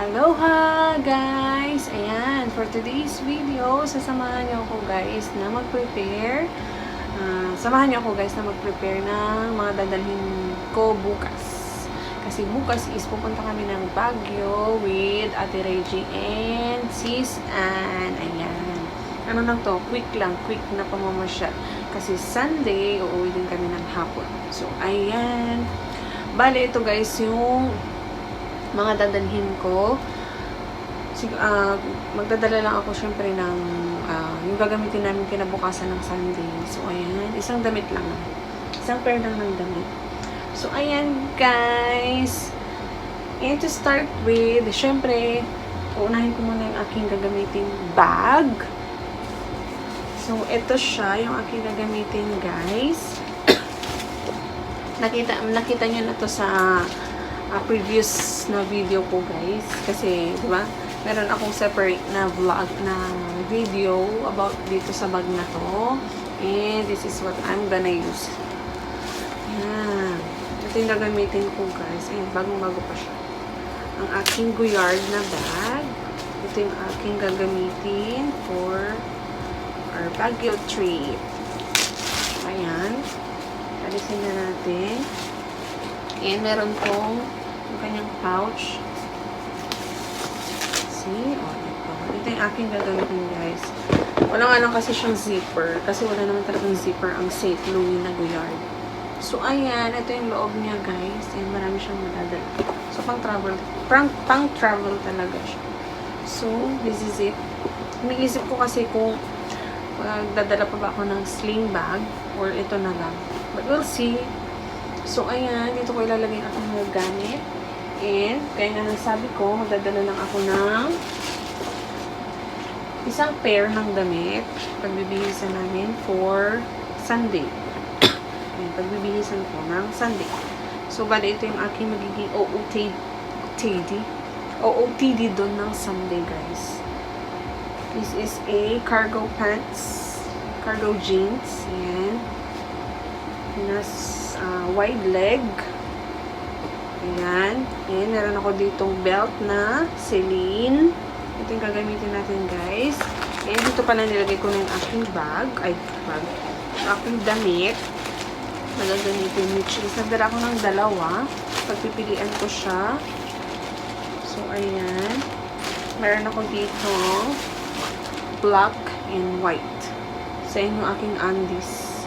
Aloha guys! Ayan, for today's video, samahan niyo ako guys na mag-prepare ng mga dadalhin ko bukas. Kasi bukas is pupunta kami ng Baguio with Ate Reggie and Sis Ann. Ayan. Ano lang to? Quick na pamamasyal. Kasi Sunday, uuwi din kami ng hapon. So, ayan. Bale, ito guys, yung mga dadalhin ko. Magdadala lang ako syempre ng yung gagamitin namin kinabukasan ng Sunday. So, ayan. Isang damit lang. Isang pair lang ng damit. So, ayan guys. And to start with, syempre, uunahin ko muna yung aking gagamitin bag. So, ito siya, yung aking gagamitin guys. Nakita nyo na to sa previous na video ko guys, kasi di ba meron akong separate na vlog na video about dito sa bag na to, and this is what I'm gonna use. Yan, ito yung gagamitin ko guys. Ayan, bagong-bago pa siya, ang aking Guyard na bag. Ito yung aking gagamitin for our Baguio trip. Ayan, alisin na natin. And meron tong yung kanyang pouch. See? O, ito yung aking gagamitin guys. Wala nga lang kasi siyang zipper. Kasi wala naman talagang zipper ang St. Louis na Guyard. So, ayan. Ito yung loob niya guys. And marami siyang madadala. So, pang travel talaga siya. So, this is it. Iniisip ko kasi kung dadala pa ba ako ng sling bag or ito na lang. But we'll see. So, ayan. Dito ko ilalagay ang aking mga gamit. And, kaya nga nasabi ko, magdadala lang ako ng isang pair ng damit. Pagbibihisan namin for Sunday. Ayan, pagbibihisan ko ng Sunday. So, bali ito yung aking magiging OOTD doon ng Sunday, guys. This is a cargo pants, cargo jeans. Ayan. Wide leg. Ayan. And meron ako ditong belt na Celine. Ito yung gagamitin natin, guys. And dito pala nilagay ko na yung aking bag. Aking damit na gagamitin, which is nagdala ko ng dalawa. Pagpipilian ko siya. So, ayan. Meron ako dito black and white. Sa yung aking undies.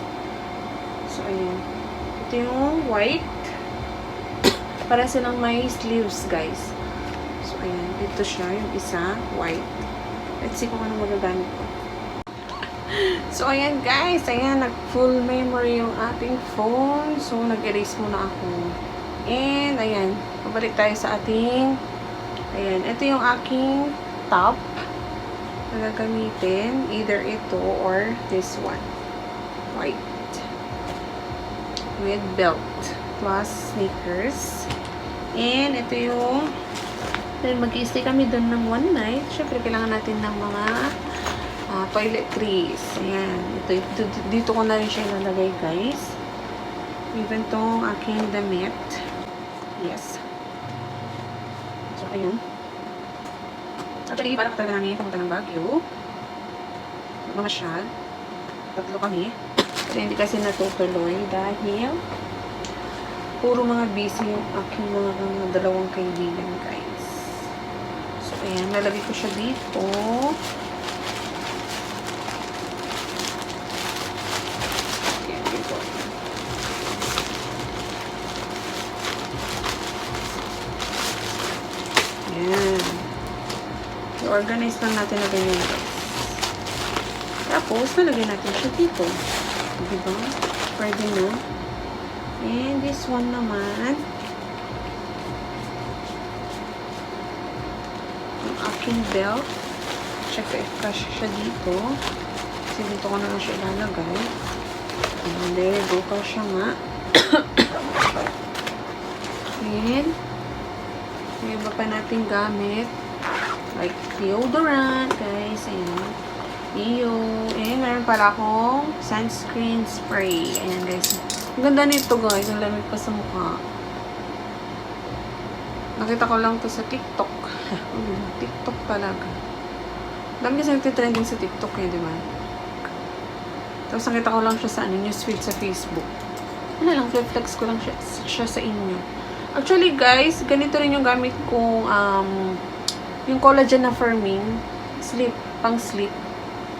So, ayan. Ito yung white. Para silang may sleeves, guys. So, ayan. Dito siya. Yung isa, white. Let's see kung ano magagamit ko. So, ayan, guys. Ayan, nag-full memory yung ating phone. So, nag-erase muna ako. And, ayan. Pabalik tayo sa ating ayan. Ito yung aking top na gagamitin. Either ito or this one. White. With belt. Plus sneakers. And ito yung mag-i-stay kami doon ng one night. Syempre, kailangan natin ng mga toiletries. Ayan. Dito ko na rin siya ilalagay, guys. Even tong aking damit. Yes. So, ayan. Actually, parang talaga namin pumunta ng Baguio. Mamasyal. Tatlo kami. Pero hindi kasi natutuloy dahil puro mga busy yung aking mga dalawang kaibigan, guys. So, ayan. Nalagay ko siya dito. Ayan, dito. Ayan. I-organize lang natin na ganyan, guys. Tapos, nalagay natin siya dito. Diba? Pwede na. And this one naman, yung aking belt. Siyempre, kasya siya dito. Kasi dito ko na lang siya ilalagay. And there go, kasya nga. And, may iba pa nating gamit. Like deodorant, guys. Ayan. And meron pala akong sunscreen spray. Ayan, guys. Ang ganda nito, guys. Ang lamig pa sa mukha. Nakita ko lang to sa TikTok. TikTok talaga. Dami kasi nagtitrending sa TikTok eh, di ba? Tapos nakita ko lang siya sa newsfeed sa Facebook. Ano lang, flex ko lang siya sa inyo. Actually guys, ganito rin yung gamit kong yung collagen na firming. Sleep, pang sleep.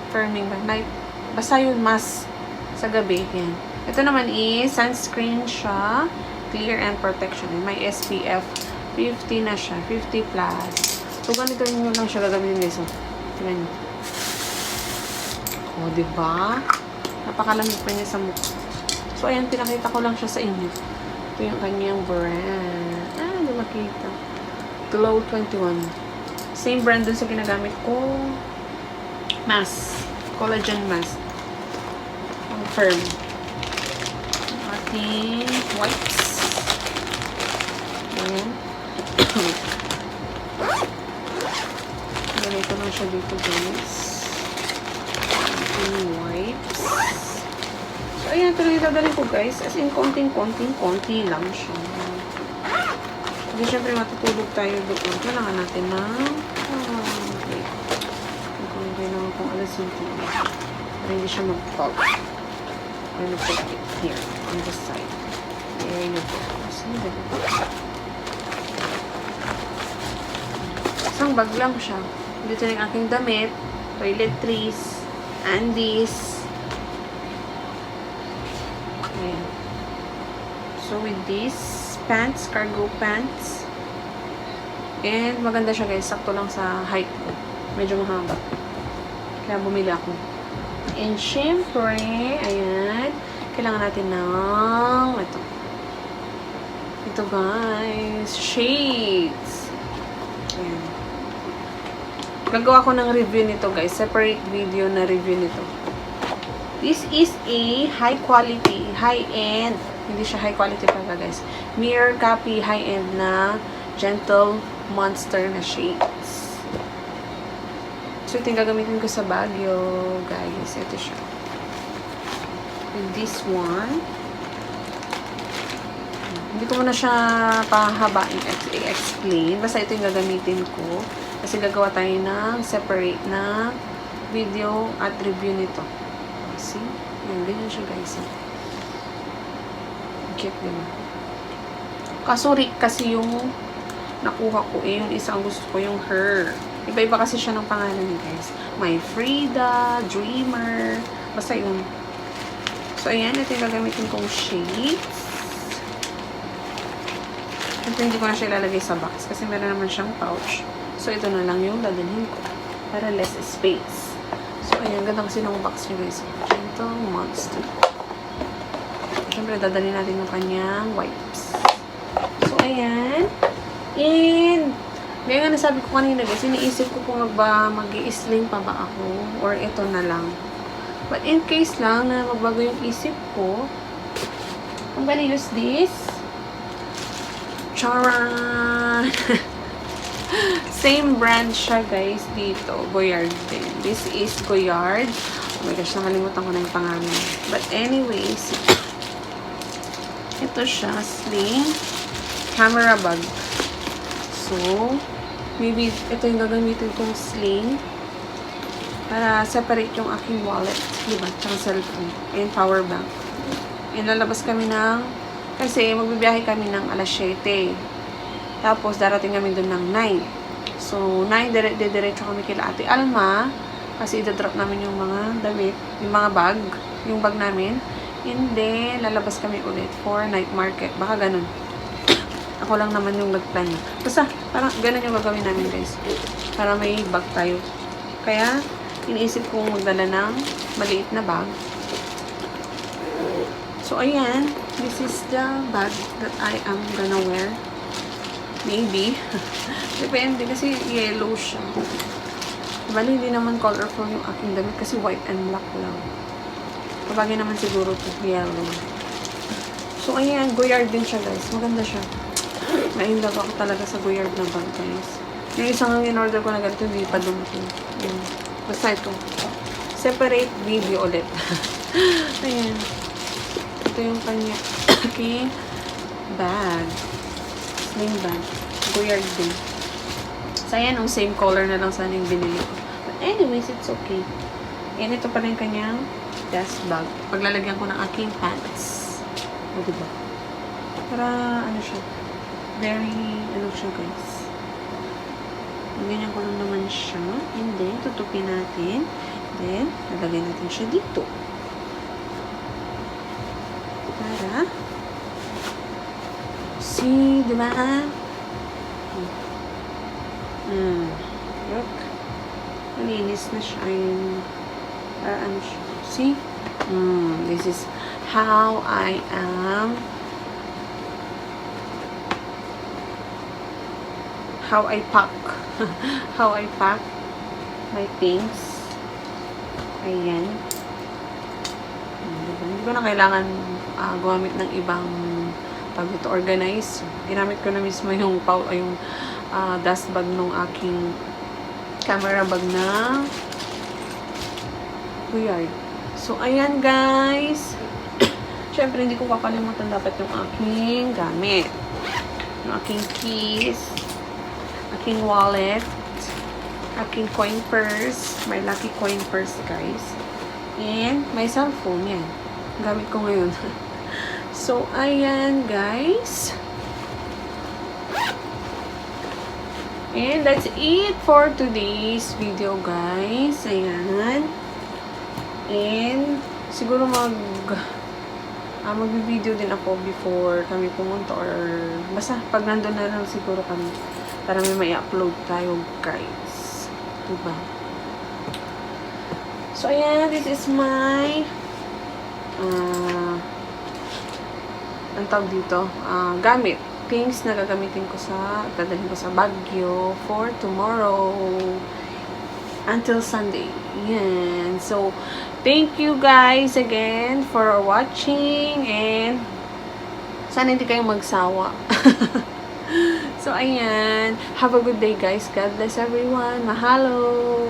Firming ba? Night. Basta yun, mask sa gabi. Yan. Ito naman is sunscreen siya. Clear and protection. May SPF 50 na siya. 50 plus. So, ganito rin yun lang siya gagamitin guys. So, tingnan nyo. O, diba? Napakalamig pa niya sa mukha. So, ayan, pinakita ko lang siya sa inyo. Ito yung kanyang brand. Hindi makita. Glow 21. Same brand dun sa ginagamit ko. Mask. Collagen mask. Ang firm. Ating wipes. Ayan. Lagay ko lang siya dito guys. Ating wipes. So, ayan. Ito lang itadalhin ko guys. As in, konti lang siya. Hindi, syempre matutulog tayo doon. Kailangan natin ng okay. Kailangan kong alasin ito. Para hindi siya mag-pop. I'm gonna put it here on the side. There you go. Isang bag lang siya. Dito na yung aking damit, toiletries, undies. Ayan. So with this pants, cargo pants. And maganda siya guys, sakto lang sa height ko. Medyo mahaba. Kaya bumili ako. And syempre, ayan, kailangan natin ng ito guys, shades. Ayan. Gagawa ko ng review nito guys, separate video na review nito. This is a high quality, high-end, hindi siya high quality pa guys, mirror copy, high-end na gentle monster na shades. So, ito yung gagamitin ko sa Baguio, guys. Ito siya. And this one. Hindi ko muna siya pahabain i-explain. Basta ito yung gagamitin ko. Kasi gagawa tayo ng separate na video at review nito. See? Ayan, ganyan siya, guys. Cute, diba? Kasuri kasi yung nakuha ko. Yung isang gusto ko, yung her. Iba-iba kasi siya ng pangalan niya, guys. May Frida, Dreamer, basta yun. So, ayan. Ito yung gagamitin kong shades. Ito hindi ko na siya ilalagay sa box kasi meron naman siyang pouch. So, ito na lang yung dadalhin ko para less space. So, ayan. Ganda kasi ng box niya, guys. Gentle Monster. Siyempre, dadalhin natin yung kanyang wipes. So, ayan. And kaya nga nasabi ko kanina guys, iniisip ko kung mag-i-sling pa ba ako or ito na lang. But in case lang na magbago yung isip ko, I'm gonna use this. Charan! Same brand siya guys dito. Goyard din. This is Goyard. Oh my gosh, nakalimutan ko na yung pangalan. But anyways, ito siya, sling camera bag. So, maybe ito yung gagamitin kong sling para separate yung aking wallet, diba? Tsaka cellphone and power bank. And lalabas kami kasi magbibiyahe kami ng alas 7. Tapos darating kami dun ng 9. So, 9, diretso kami kila Ate Alma kasi idadrop namin yung mga damit, yung mga bag, yung bag namin. And then, lalabas kami ulit for night market. Baka ganun. Ako lang naman yung nagplan. Basta, parang ganun yung gagawin namin guys. Para may bag tayo. Kaya, iniisip kong magdala ng maliit na bag. So, ayan. This is the bag that I am gonna wear. Maybe. Depende kasi yellow siya. Bali, hindi naman colorful yung aking damit kasi white and black lang. Kabagay naman siguro to yellow. So, ayan. Goyard din siya guys. Maganda siya. Nainlove ako talaga sa Goyard na bag, guys. Yung isang in-order ko na ganito, hindi pa dumating. Yun. Basta ito. Separate video ulit. Ayan. Ito yung kanya. Okay. Bag. Sling bag. Goyard din. So, ayan, yung same color na lang sana yung binili ko. But anyways, it's okay. And ito pa rin kanyang dust bag. Paglalagyan ko ng aking pants. O, diba? Para, ano siya, very, ano siya, guys. Ganyan ko lang naman siya. And then, tutupin natin. Then, lalagyan natin siya dito. Para, see, diba? Look. Malinis na siya. Ayun. Ano siya. See? This is how I am. How I pack. How I pack my things. Ayan. Diba? Hindi ko na kailangan gumamit ng ibang organize. Ginamit ko na mismo yung dust bag nung aking camera bag na Goyard. So, ayan guys. Syempre, hindi ko kakalimutan dapat yung aking gamit. Yung aking keys, aking wallet, aking coin purse. My lucky coin purse, guys. And my cellphone, yan. Gamit ko ngayon. So, ayan guys. And that's it for today's video, guys. Ayan. And siguro mag-video din ako before kami pumunta or basta pag nandun na lang siguro kami para may upload tayo, guys. Diba? So, ayan. This is my ang tawag dito, gamit. Things na gagamitin ko dadalhin ko sa Baguio for tomorrow until Sunday. Yan. So, thank you guys again for watching and sana hindi kayong magsawa. So, ayan. Have a good day, guys. God bless everyone. Mahalo!